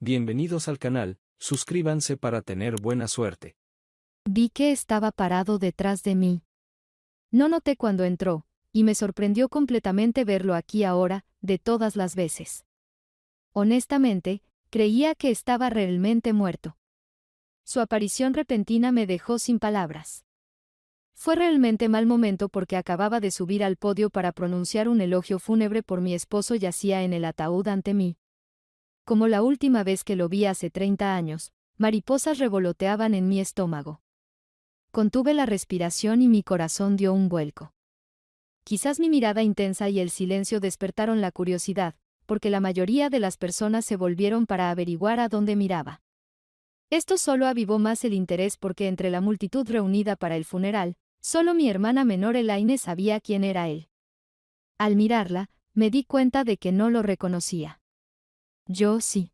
Bienvenidos al canal, suscríbanse para tener buena suerte. Vi que estaba parado detrás de mí. No noté cuando entró, y me sorprendió completamente verlo aquí ahora, de todas las veces. Honestamente, creía que estaba realmente muerto. Su aparición repentina me dejó sin palabras. Fue realmente mal momento porque acababa de subir al podio para pronunciar un elogio fúnebre por mi esposo yacía en el ataúd ante mí. Como la última vez que lo vi hace 30 años, mariposas revoloteaban en mi estómago. Contuve la respiración y mi corazón dio un vuelco. Quizás mi mirada intensa y el silencio despertaron la curiosidad, porque la mayoría de las personas se volvieron para averiguar a dónde miraba. Esto solo avivó más el interés porque entre la multitud reunida para el funeral, solo mi hermana menor Elaine sabía quién era él. Al mirarla, me di cuenta de que no lo reconocía. Yo sí.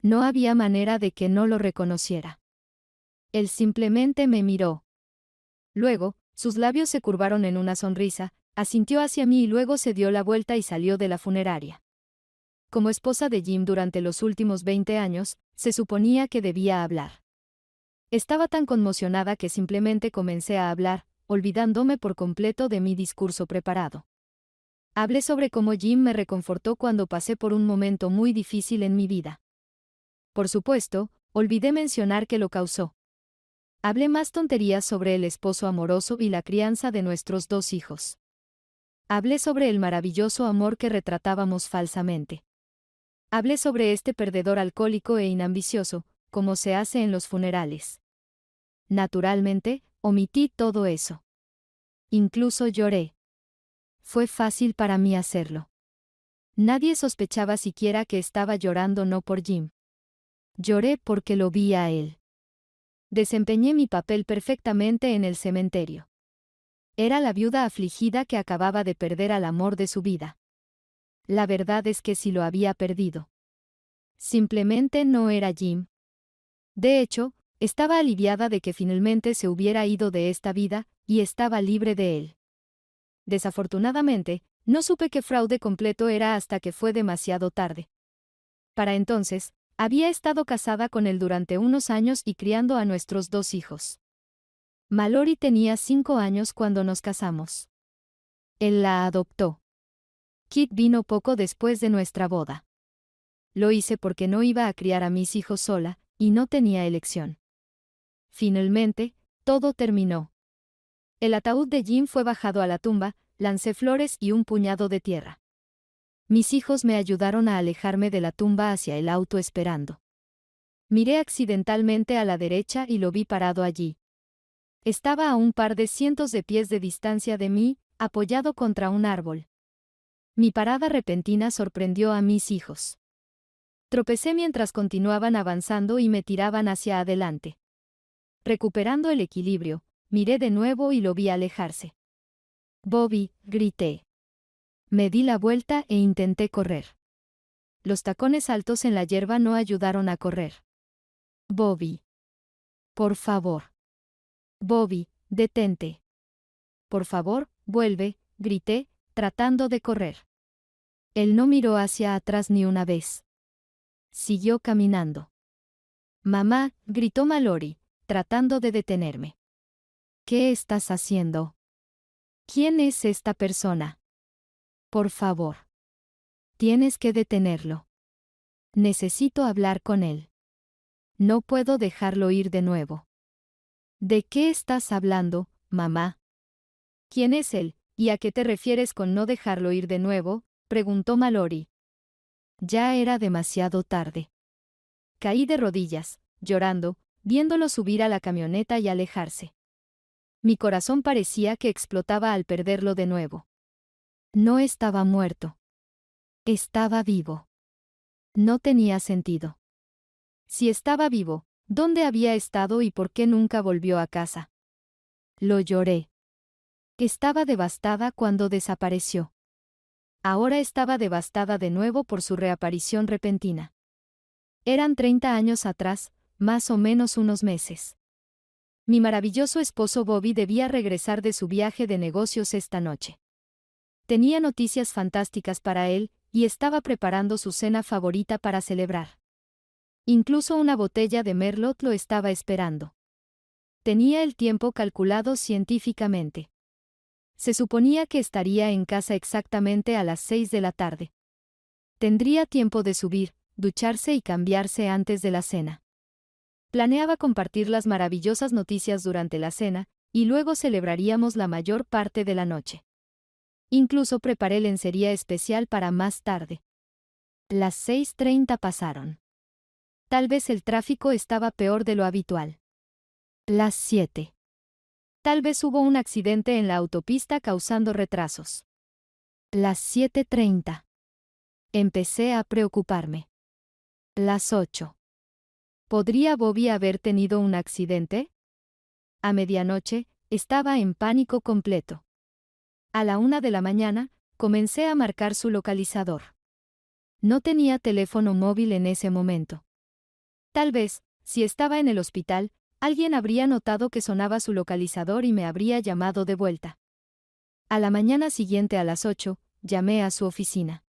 No había manera de que no lo reconociera. Él simplemente me miró. Luego, sus labios se curvaron en una sonrisa, asintió hacia mí y luego se dio la vuelta y salió de la funeraria. Como esposa de Jim durante los últimos 20 años, se suponía que debía hablar. Estaba tan conmocionada que simplemente comencé a hablar, olvidándome por completo de mi discurso preparado. Hablé sobre cómo Jim me reconfortó cuando pasé por un momento muy difícil en mi vida. Por supuesto, olvidé mencionar que lo causó. Hablé más tonterías sobre el esposo amoroso y la crianza de nuestros 2 hijos. Hablé sobre el maravilloso amor que retratábamos falsamente. Hablé sobre este perdedor alcohólico e inambicioso, como se hace en los funerales. Naturalmente, omití todo eso. Incluso lloré. Fue fácil para mí hacerlo. Nadie sospechaba siquiera que estaba llorando no por Jim. Lloré porque lo vi a él. Desempeñé mi papel perfectamente en el cementerio. Era la viuda afligida que acababa de perder al amor de su vida. La verdad es que sí lo había perdido. Simplemente no era Jim. De hecho, estaba aliviada de que finalmente se hubiera ido de esta vida, y estaba libre de él. Desafortunadamente, no supe qué fraude completo era hasta que fue demasiado tarde. Para entonces, había estado casada con él durante unos años y criando a nuestros 2 hijos. Mallory tenía 5 años cuando nos casamos. Él la adoptó. Kit vino poco después de nuestra boda. Lo hice porque no iba a criar a mis hijos sola, y no tenía elección. Finalmente, todo terminó. El ataúd de Jim fue bajado a la tumba, lancé flores y un puñado de tierra. Mis hijos me ayudaron a alejarme de la tumba hacia el auto esperando. Miré accidentalmente a la derecha y lo vi parado allí. Estaba a un par de cientos de pies de distancia de mí, apoyado contra un árbol. Mi parada repentina sorprendió a mis hijos. Tropecé mientras continuaban avanzando y me tiraban hacia adelante. Recuperando el equilibrio, miré de nuevo y lo vi alejarse. «Bobby», grité. Me di la vuelta e intenté correr. Los tacones altos en la hierba no ayudaron a correr. «Bobby. Por favor. Bobby, detente. Por favor, vuelve», grité, tratando de correr. Él no miró hacia atrás ni una vez. Siguió caminando. «Mamá», gritó Mallory, tratando de detenerme. «¿Qué estás haciendo? ¿Quién es esta persona? Por favor. Tienes que detenerlo. Necesito hablar con él. No puedo dejarlo ir de nuevo». «¿De qué estás hablando, mamá?» «¿Quién es él, y a qué te refieres con no dejarlo ir de nuevo?», preguntó Mallory. Ya era demasiado tarde. Caí de rodillas, llorando, viéndolo subir a la camioneta y alejarse. Mi corazón parecía que explotaba al perderlo de nuevo. No estaba muerto. Estaba vivo. No tenía sentido. Si estaba vivo, ¿dónde había estado y por qué nunca volvió a casa? Lo lloré. Estaba devastada cuando desapareció. Ahora estaba devastada de nuevo por su reaparición repentina. Eran 30 años atrás, más o menos unos meses. Mi maravilloso esposo Bobby debía regresar de su viaje de negocios esta noche. Tenía noticias fantásticas para él, y estaba preparando su cena favorita para celebrar. Incluso una botella de Merlot lo estaba esperando. Tenía el tiempo calculado científicamente. Se suponía que estaría en casa exactamente a las 6 de la tarde. Tendría tiempo de subir, ducharse y cambiarse antes de la cena. Planeaba compartir las maravillosas noticias durante la cena, y luego celebraríamos la mayor parte de la noche. Incluso preparé lencería especial para más tarde. Las 6:30 pasaron. Tal vez el tráfico estaba peor de lo habitual. Las 7. Tal vez hubo un accidente en la autopista causando retrasos. Las 7:30. Empecé a preocuparme. Las 8. ¿Podría Bobby haber tenido un accidente? A medianoche, estaba en pánico completo. A la 1 de la mañana, comencé a marcar su localizador. No tenía teléfono móvil en ese momento. Tal vez, si estaba en el hospital, alguien habría notado que sonaba su localizador y me habría llamado de vuelta. A la mañana siguiente a las 8, llamé a su oficina.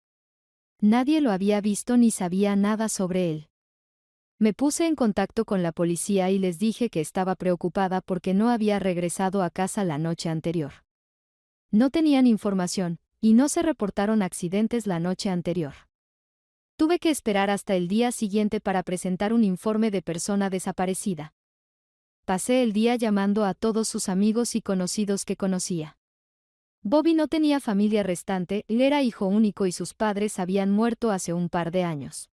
Nadie lo había visto ni sabía nada sobre él. Me puse en contacto con la policía y les dije que estaba preocupada porque no había regresado a casa la noche anterior. No tenían información, y no se reportaron accidentes la noche anterior. Tuve que esperar hasta el día siguiente para presentar un informe de persona desaparecida. Pasé el día llamando a todos sus amigos y conocidos que conocía. Bobby no tenía familia restante, él era hijo único y sus padres habían muerto hace un par de años.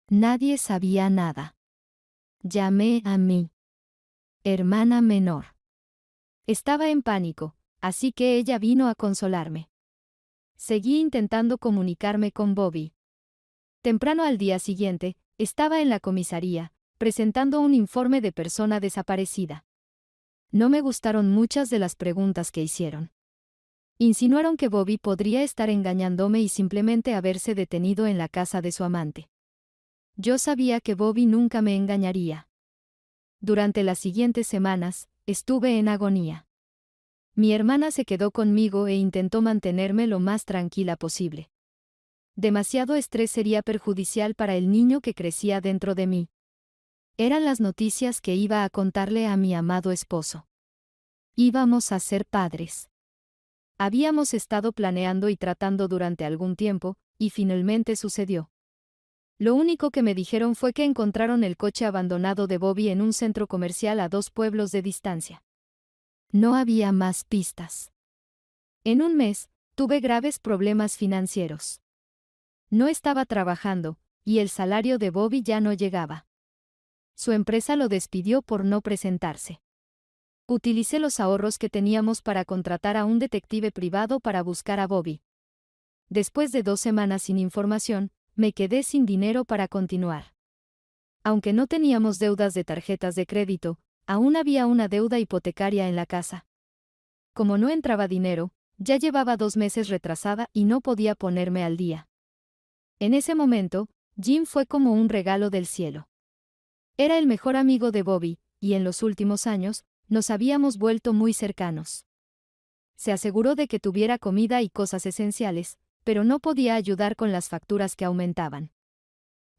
Nadie sabía nada. Llamé a mi hermana menor. Estaba en pánico, así que ella vino a consolarme. Seguí intentando comunicarme con Bobby. Temprano al día siguiente, estaba en la comisaría, presentando un informe de persona desaparecida. No me gustaron muchas de las preguntas que hicieron. Insinuaron que Bobby podría estar engañándome y simplemente haberse detenido en la casa de su amante. Yo sabía que Bobby nunca me engañaría. Durante las siguientes semanas, estuve en agonía. Mi hermana se quedó conmigo e intentó mantenerme lo más tranquila posible. Demasiado estrés sería perjudicial para el niño que crecía dentro de mí. Eran las noticias que iba a contarle a mi amado esposo. Íbamos a ser padres. Habíamos estado planeando y tratando durante algún tiempo, y finalmente sucedió. Lo único que me dijeron fue que encontraron el coche abandonado de Bobby en un centro comercial a 2 pueblos de distancia. No había más pistas. En un mes, tuve graves problemas financieros. No estaba trabajando, y el salario de Bobby ya no llegaba. Su empresa lo despidió por no presentarse. Utilicé los ahorros que teníamos para contratar a un detective privado para buscar a Bobby. Después de 2 semanas sin información, me quedé sin dinero para continuar. Aunque no teníamos deudas de tarjetas de crédito, aún había una deuda hipotecaria en la casa. Como no entraba dinero, ya llevaba 2 meses retrasada y no podía ponerme al día. En ese momento, Jim fue como un regalo del cielo. Era el mejor amigo de Bobby, y en los últimos años, nos habíamos vuelto muy cercanos. Se aseguró de que tuviera comida y cosas esenciales, pero no podía ayudar con las facturas que aumentaban.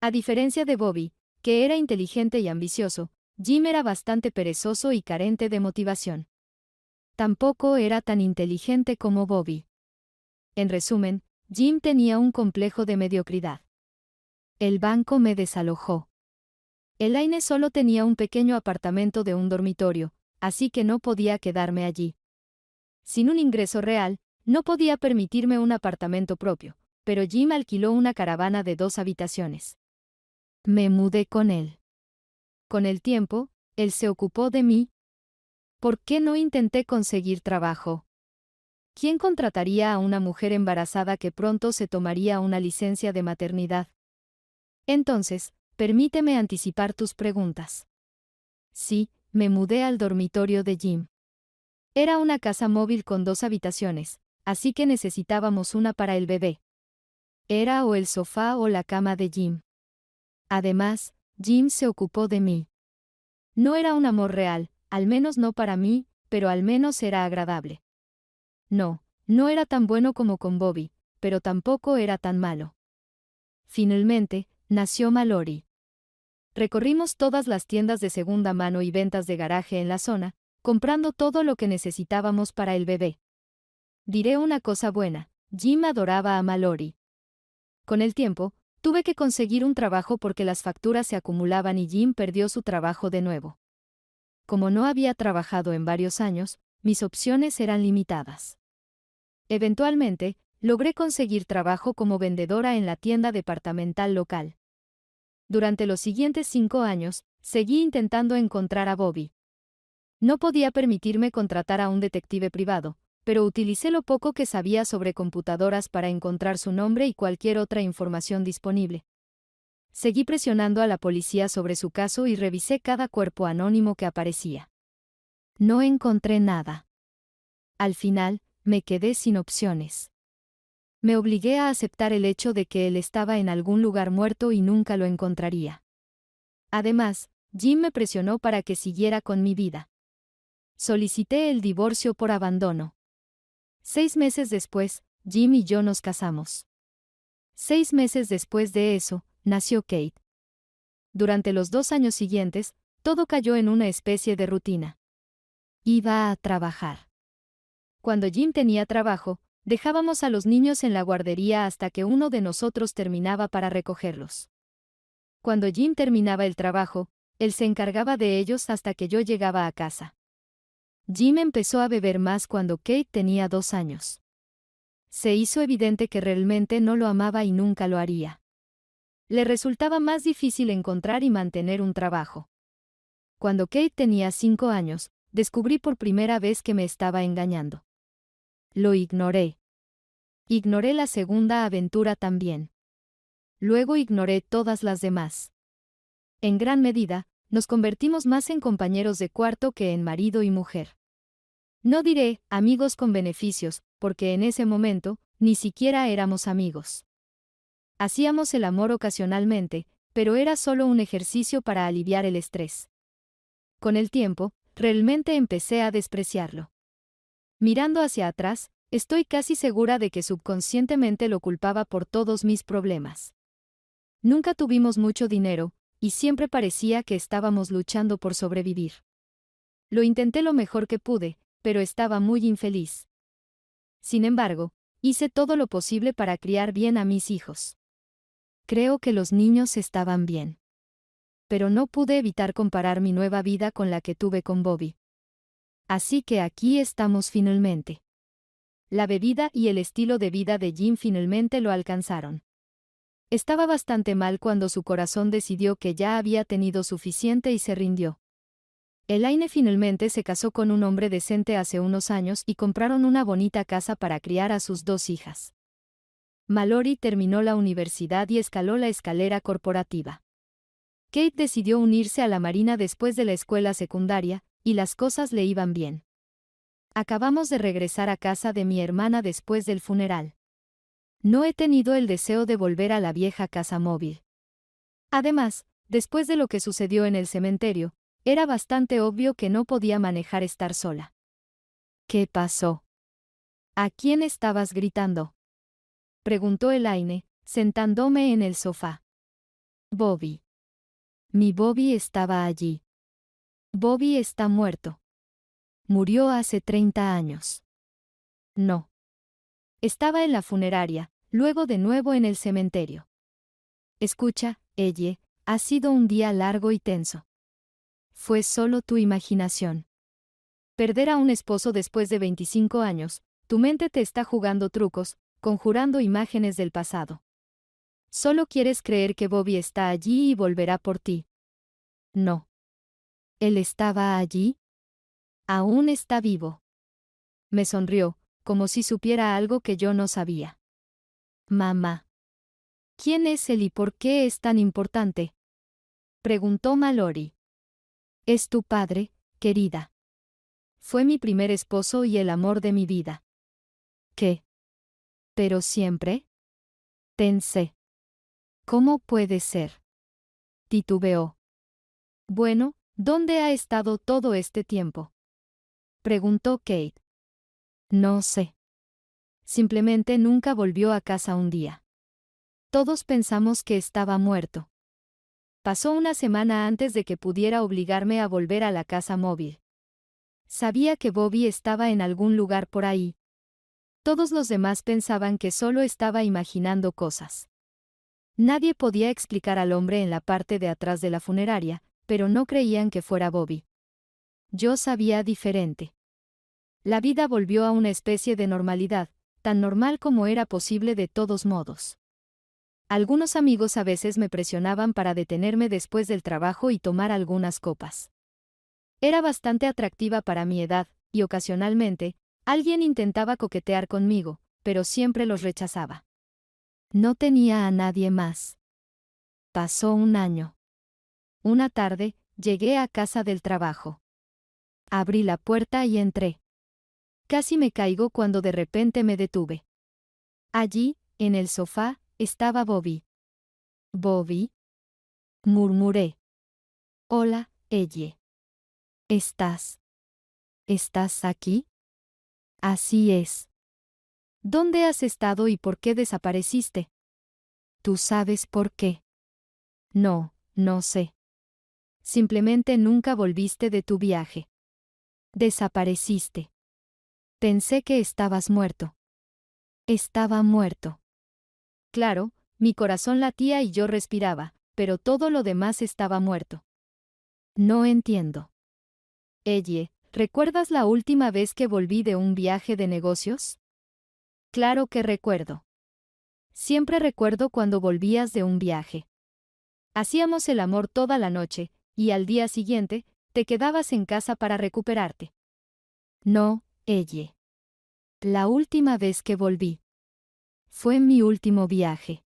A diferencia de Bobby, que era inteligente y ambicioso, Jim era bastante perezoso y carente de motivación. Tampoco era tan inteligente como Bobby. En resumen, Jim tenía un complejo de mediocridad. El banco me desalojó. Elaine solo tenía un pequeño apartamento de un dormitorio, así que no podía quedarme allí. Sin un ingreso real, no podía permitirme un apartamento propio, pero Jim alquiló una caravana de 2 habitaciones. Me mudé con él. Con el tiempo, él se ocupó de mí. ¿Por qué no intenté conseguir trabajo? ¿Quién contrataría a una mujer embarazada que pronto se tomaría una licencia de maternidad? Entonces, permíteme anticipar tus preguntas. Sí, me mudé al dormitorio de Jim. Era una casa móvil con 2 habitaciones, así que necesitábamos una para el bebé. Era o el sofá o la cama de Jim. Además, Jim se ocupó de mí. No era un amor real, al menos no para mí, pero al menos era agradable. No era tan bueno como con Bobby, pero tampoco era tan malo. Finalmente, nació Mallory. recorrimos todas las tiendas de segunda mano y ventas de garaje en la zona, comprando todo lo que necesitábamos para el bebé. Diré una cosa buena, Jim adoraba a Mallory. Con el tiempo, tuve que conseguir un trabajo porque las facturas se acumulaban y Jim perdió su trabajo de nuevo. Como no había trabajado en varios años, mis opciones eran limitadas. Eventualmente, logré conseguir trabajo como vendedora en la tienda departamental local. Durante los siguientes 5 años, seguí intentando encontrar a Bobby. No podía permitirme contratar a un detective privado, pero utilicé lo poco que sabía sobre computadoras para encontrar su nombre y cualquier otra información disponible. Seguí presionando a la policía sobre su caso y revisé cada cuerpo anónimo que aparecía. No encontré nada. Al final, me quedé sin opciones. Me obligué a aceptar el hecho de que él estaba en algún lugar muerto y nunca lo encontraría. Además, Jim me presionó para que siguiera con mi vida. Solicité el divorcio por abandono. 6 meses después, Jim y yo nos casamos. 6 meses después de eso, nació Kate. Durante los 2 años siguientes, todo cayó en una especie de rutina. Iba a trabajar. Cuando Jim tenía trabajo, dejábamos a los niños en la guardería hasta que uno de nosotros terminaba para recogerlos. Cuando Jim terminaba el trabajo, él se encargaba de ellos hasta que yo llegaba a casa. Jim empezó a beber más cuando Kate tenía 2 años. Se hizo evidente que realmente no lo amaba y nunca lo haría. Le resultaba más difícil encontrar y mantener un trabajo. Cuando Kate tenía 5 años, descubrí por primera vez que me estaba engañando. Lo ignoré. Ignoré la segunda aventura también. Luego ignoré todas las demás. En gran medida, nos convertimos más en compañeros de cuarto que en marido y mujer. No diré amigos con beneficios, porque en ese momento, ni siquiera éramos amigos. Hacíamos el amor ocasionalmente, pero era solo un ejercicio para aliviar el estrés. Con el tiempo, realmente empecé a despreciarlo. Mirando hacia atrás, estoy casi segura de que subconscientemente lo culpaba por todos mis problemas. Nunca tuvimos mucho dinero, y siempre parecía que estábamos luchando por sobrevivir. Lo intenté lo mejor que pude, pero estaba muy infeliz. Sin embargo, hice todo lo posible para criar bien a mis hijos. Creo que los niños estaban bien. Pero no pude evitar comparar mi nueva vida con la que tuve con Bobby. Así que aquí estamos finalmente. La bebida y el estilo de vida de Jim finalmente lo alcanzaron. Estaba bastante mal cuando su corazón decidió que ya había tenido suficiente y se rindió. Elaine finalmente se casó con un hombre decente hace unos años y compraron una bonita casa para criar a sus 2 hijas. Mallory terminó la universidad y escaló la escalera corporativa. Kate decidió unirse a la Marina después de la escuela secundaria, y las cosas le iban bien. Acabamos de regresar a casa de mi hermana después del funeral. No he tenido el deseo de volver a la vieja casa móvil. Además, después de lo que sucedió en el cementerio, era bastante obvio que no podía manejar estar sola. ¿Qué pasó? ¿A quién estabas gritando? Preguntó Elaine, sentándome en el sofá. Bobby. Mi Bobby estaba allí. Bobby está muerto. Murió hace 30 años. No. Estaba en la funeraria, luego de nuevo en el cementerio. Escucha, Elle, ha sido un día largo y tenso. Fue solo tu imaginación. Perder a un esposo después de 25 años, tu mente te está jugando trucos, conjurando imágenes del pasado. Solo quieres creer que Bobby está allí y volverá por ti. No. ¿Él estaba allí? Aún está vivo. Me sonrió, como si supiera algo que yo no sabía. Mamá. ¿Quién es él y por qué es tan importante? Preguntó Mallory. Es tu padre, querida. Fue mi primer esposo y el amor de mi vida. ¿Qué? ¿Pero siempre? Pensé. ¿Cómo puede ser? Titubeó. Bueno, ¿dónde ha estado todo este tiempo? Preguntó Kate. No sé. Simplemente nunca volvió a casa un día. Todos pensamos que estaba muerto. Pasó una semana antes de que pudiera obligarme a volver a la casa móvil. Sabía que Bobby estaba en algún lugar por ahí. Todos los demás pensaban que solo estaba imaginando cosas. Nadie podía explicar al hombre en la parte de atrás de la funeraria, pero no creían que fuera Bobby. Yo sabía diferente. La vida volvió a una especie de normalidad, tan normal como era posible de todos modos. Algunos amigos a veces me presionaban para detenerme después del trabajo y tomar algunas copas. Era bastante atractiva para mi edad, y ocasionalmente, alguien intentaba coquetear conmigo, pero siempre los rechazaba. No tenía a nadie más. Pasó un año. Una tarde, llegué a casa del trabajo. Abrí la puerta y entré. Casi me caigo cuando de repente me detuve. Allí, en el sofá, estaba Bobby. «¿Bobby?», murmuré. «Hola, Elle. ¿Estás aquí?» «Así es». «¿Dónde has estado y por qué desapareciste?» «¿Tú sabes por qué?» «No, no sé. Simplemente nunca volviste de tu viaje. Desapareciste. Pensé que estabas muerto». Estaba muerto. Claro, mi corazón latía y yo respiraba, pero todo lo demás estaba muerto. No entiendo. Elle, ¿recuerdas la última vez que volví de un viaje de negocios? Claro que recuerdo. Siempre recuerdo cuando volvías de un viaje. Hacíamos el amor toda la noche, y al día siguiente, te quedabas en casa para recuperarte. No, Elle. La última vez que volví. Fue mi último viaje.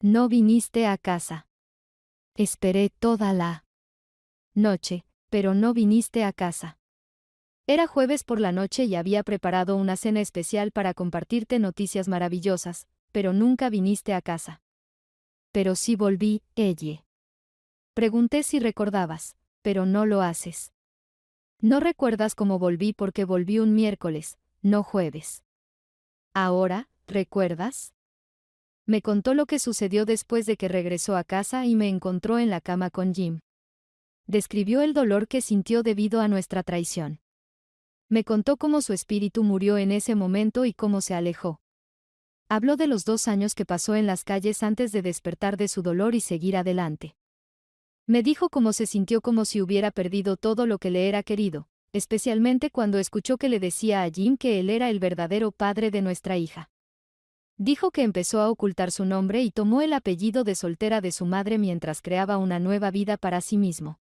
No viniste a casa. Esperé toda la noche, pero no viniste a casa. Era jueves por la noche y había preparado una cena especial para compartirte noticias maravillosas, pero nunca viniste a casa. Pero sí volví, Elle. Pregunté si recordabas, pero no lo haces. No recuerdas cómo volví porque volví un miércoles, no jueves. Ahora, ¿recuerdas? Me contó lo que sucedió después de que regresó a casa y me encontró en la cama con Jim. Describió el dolor que sintió debido a nuestra traición. Me contó cómo su espíritu murió en ese momento y cómo se alejó. Habló de los 2 años que pasó en las calles antes de despertar de su dolor y seguir adelante. Me dijo cómo se sintió como si hubiera perdido todo lo que le era querido, especialmente cuando escuchó que le decía a Jim que él era el verdadero padre de nuestra hija. Dijo que empezó a ocultar su nombre y tomó el apellido de soltera de su madre mientras creaba una nueva vida para sí mismo.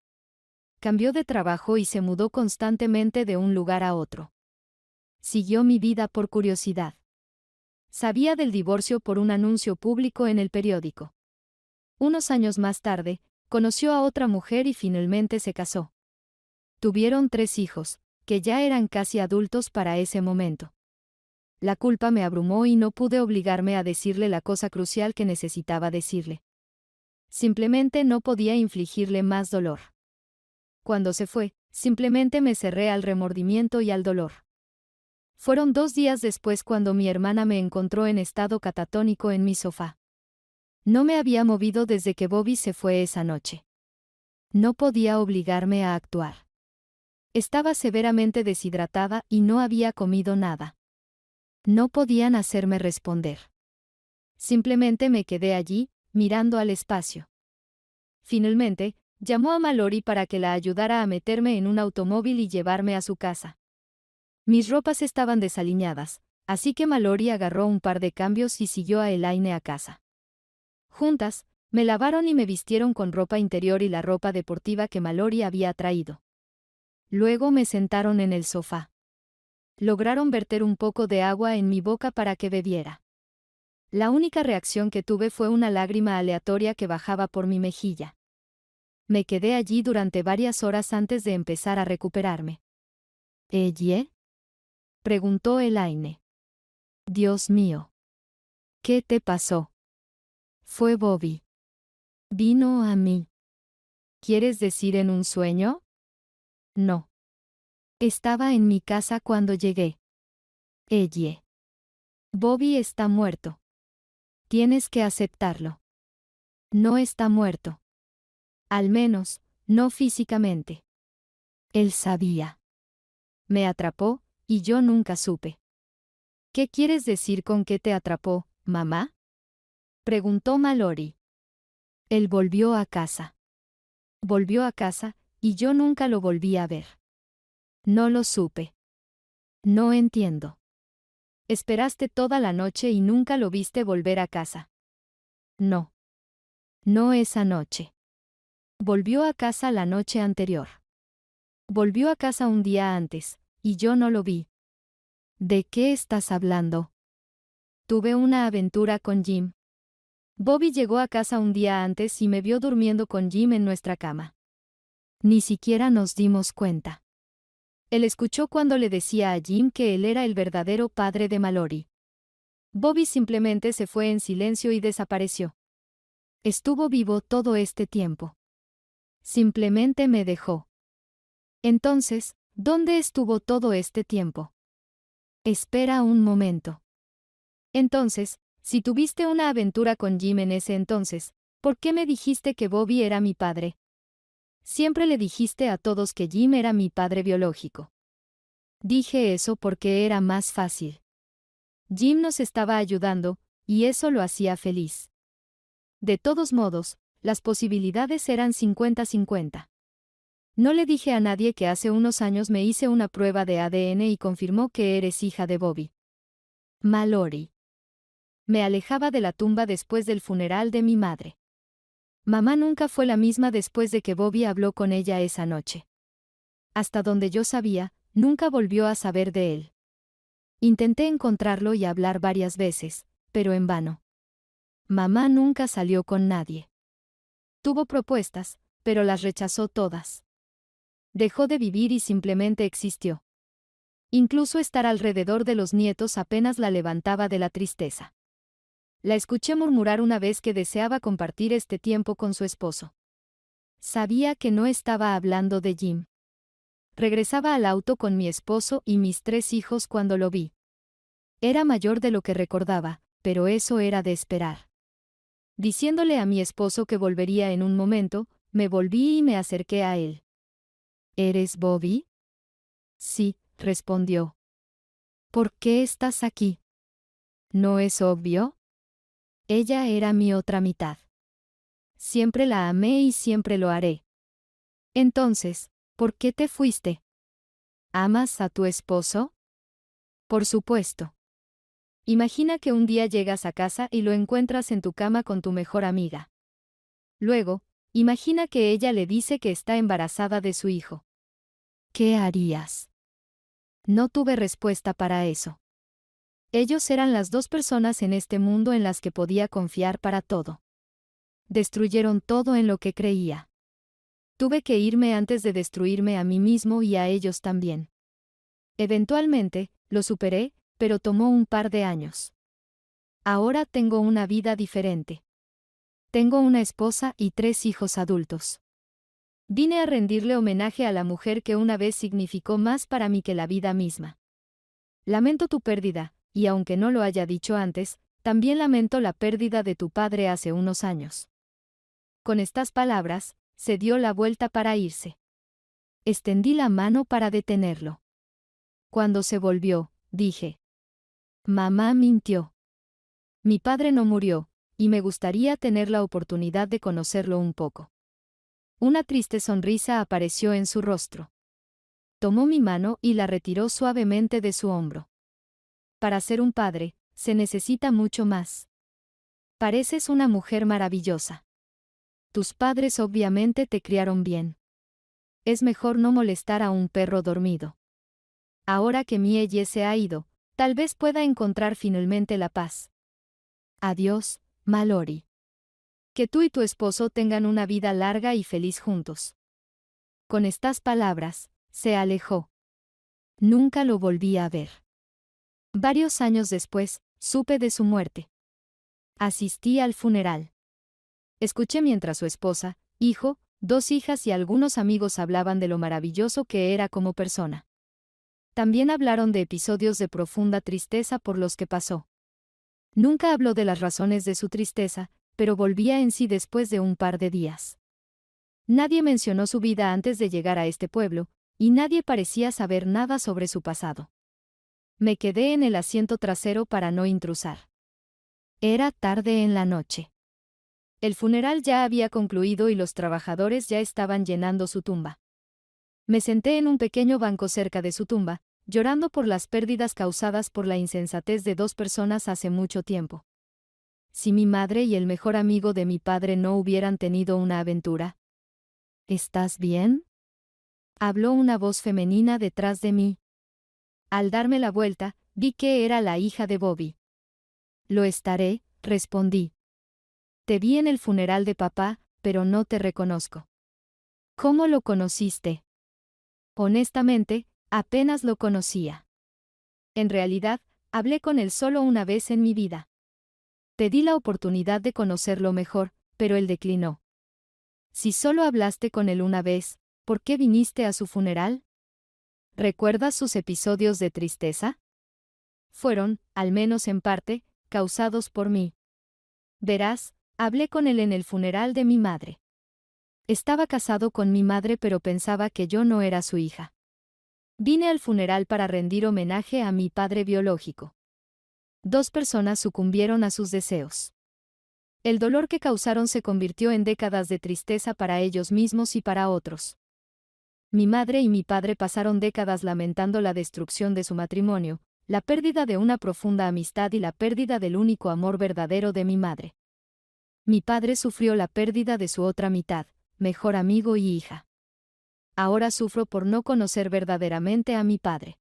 Cambió de trabajo y se mudó constantemente de un lugar a otro. Siguió mi vida por curiosidad. Sabía del divorcio por un anuncio público en el periódico. Unos años más tarde, conoció a otra mujer y finalmente se casó. Tuvieron 3 hijos, que ya eran casi adultos para ese momento. La culpa me abrumó y no pude obligarme a decirle la cosa crucial que necesitaba decirle. Simplemente no podía infligirle más dolor. Cuando se fue, simplemente me cerré al remordimiento y al dolor. Fueron 2 días después cuando mi hermana me encontró en estado catatónico en mi sofá. No me había movido desde que Bobby se fue esa noche. No podía obligarme a actuar. Estaba severamente deshidratada y no había comido nada. No podían hacerme responder. Simplemente me quedé allí, mirando al espacio. Finalmente, llamó a Mallory para que la ayudara a meterme en un automóvil y llevarme a su casa. Mis ropas estaban desaliñadas, así que Mallory agarró un par de cambios y siguió a Elaine a casa. Juntas, me lavaron y me vistieron con ropa interior y la ropa deportiva que Mallory había traído. Luego me sentaron en el sofá. Lograron verter un poco de agua en mi boca para que bebiera. La única reacción que tuve fue una lágrima aleatoria que bajaba por mi mejilla. Me quedé allí durante varias horas antes de empezar a recuperarme. ¿Elle?, preguntó Elaine. Dios mío. ¿Qué te pasó? Fue Bobby. Vino a mí. ¿Quieres decir en un sueño? No. Estaba en mi casa cuando llegué. Elle. Bobby está muerto. Tienes que aceptarlo. No está muerto. Al menos, no físicamente. Él sabía. Me atrapó, y yo nunca supe. ¿Qué quieres decir con que te atrapó, mamá? Preguntó Mallory. Él volvió a casa. Volvió a casa, y yo nunca lo volví a ver. No lo supe. No entiendo. Esperaste toda la noche y nunca lo viste volver a casa. No. No esa noche. Volvió a casa la noche anterior. Volvió a casa un día antes, y yo no lo vi. ¿De qué estás hablando? Tuve una aventura con Jim. Bobby llegó a casa un día antes y me vio durmiendo con Jim en nuestra cama. Ni siquiera nos dimos cuenta. Él escuchó cuando le decía a Jim que él era el verdadero padre de Mallory. Bobby simplemente se fue en silencio y desapareció. Estuvo vivo todo este tiempo. Simplemente me dejó. Entonces, ¿dónde estuvo todo este tiempo? Espera un momento. Entonces, si tuviste una aventura con Jim en ese entonces, ¿por qué me dijiste que Bobby era mi padre? Siempre le dijiste a todos que Jim era mi padre biológico. Dije eso porque era más fácil. Jim nos estaba ayudando, y eso lo hacía feliz. De todos modos, las posibilidades eran 50-50. No le dije a nadie que hace unos años me hice una prueba de ADN y confirmó que eres hija de Bobby. Mallory. Me alejaba de la tumba después del funeral de mi madre. Mamá nunca fue la misma después de que Bobby habló con ella esa noche. Hasta donde yo sabía, nunca volvió a saber de él. Intenté encontrarlo y hablar varias veces, pero en vano. Mamá nunca salió con nadie. Tuvo propuestas, pero las rechazó todas. Dejó de vivir y simplemente existió. Incluso estar alrededor de los nietos apenas la levantaba de la tristeza. La escuché murmurar una vez que deseaba compartir este tiempo con su esposo. Sabía que no estaba hablando de Jim. Regresaba al auto con mi esposo y mis 3 hijos cuando lo vi. Era mayor de lo que recordaba, pero eso era de esperar. Diciéndole a mi esposo que volvería en un momento, me volví y me acerqué a él. ¿Eres Bobby? Sí, respondió. ¿Por qué estás aquí? ¿No es obvio? Ella era mi otra mitad. Siempre la amé y siempre lo haré. Entonces, ¿por qué te fuiste? ¿Amas a tu esposo? Por supuesto. Imagina que un día llegas a casa y lo encuentras en tu cama con tu mejor amiga. Luego, imagina que ella le dice que está embarazada de su hijo. ¿Qué harías? No tuve respuesta para eso. Ellos eran las 2 personas en este mundo en las que podía confiar para todo. Destruyeron todo en lo que creía. Tuve que irme antes de destruirme a mí mismo y a ellos también. Eventualmente, lo superé, pero tomó un par de años. Ahora tengo una vida diferente. Tengo una esposa y 3 hijos adultos. Vine a rendirle homenaje a la mujer que una vez significó más para mí que la vida misma. Lamento tu pérdida, y aunque no lo haya dicho antes, también lamento la pérdida de tu padre hace unos años. Con estas palabras, se dio la vuelta para irse. Extendí la mano para detenerlo. Cuando se volvió, dije: Mamá mintió. Mi padre no murió, y me gustaría tener la oportunidad de conocerlo un poco. Una triste sonrisa apareció en su rostro. Tomó mi mano y la retiró suavemente de su hombro. Para ser un padre, se necesita mucho más. Pareces una mujer maravillosa. Tus padres obviamente te criaron bien. Es mejor no molestar a un perro dormido. Ahora que Mielle se ha ido, tal vez pueda encontrar finalmente la paz. Adiós, Mallory. Que tú y tu esposo tengan una vida larga y feliz juntos. Con estas palabras, se alejó. Nunca lo volví a ver. Varios años después, supe de su muerte. Asistí al funeral. Escuché mientras su esposa, hijo, 2 hijas y algunos amigos hablaban de lo maravilloso que era como persona. También hablaron de episodios de profunda tristeza por los que pasó. Nunca habló de las razones de su tristeza, pero volvía en sí después de un par de días. Nadie mencionó su vida antes de llegar a este pueblo, y nadie parecía saber nada sobre su pasado. Me quedé en el asiento trasero para no intrusar. Era tarde en la noche. El funeral ya había concluido y los trabajadores ya estaban llenando su tumba. Me senté en un pequeño banco cerca de su tumba, llorando por las pérdidas causadas por la insensatez de dos personas hace mucho tiempo. Si mi madre y el mejor amigo de mi padre no hubieran tenido una aventura. ¿Estás bien? Habló una voz femenina detrás de mí. Al darme la vuelta, vi que era la hija de Bobby. Lo estaré, respondí. Te vi en el funeral de papá, pero no te reconozco. ¿Cómo lo conociste? Honestamente, apenas lo conocía. En realidad, hablé con él solo una vez en mi vida. Pedí la oportunidad de conocerlo mejor, pero él declinó. Si solo hablaste con él una vez, ¿por qué viniste a su funeral? ¿Recuerdas sus episodios de tristeza? Fueron, al menos en parte, causados por mí. Verás, hablé con él en el funeral de mi madre. Estaba casado con mi madre, pero pensaba que yo no era su hija. Vine al funeral para rendir homenaje a mi padre biológico. Dos personas sucumbieron a sus deseos. El dolor que causaron se convirtió en décadas de tristeza para ellos mismos y para otros. Mi madre y mi padre pasaron décadas lamentando la destrucción de su matrimonio, la pérdida de una profunda amistad y la pérdida del único amor verdadero de mi madre. Mi padre sufrió la pérdida de su otra mitad, mejor amigo y hija. Ahora sufro por no conocer verdaderamente a mi padre.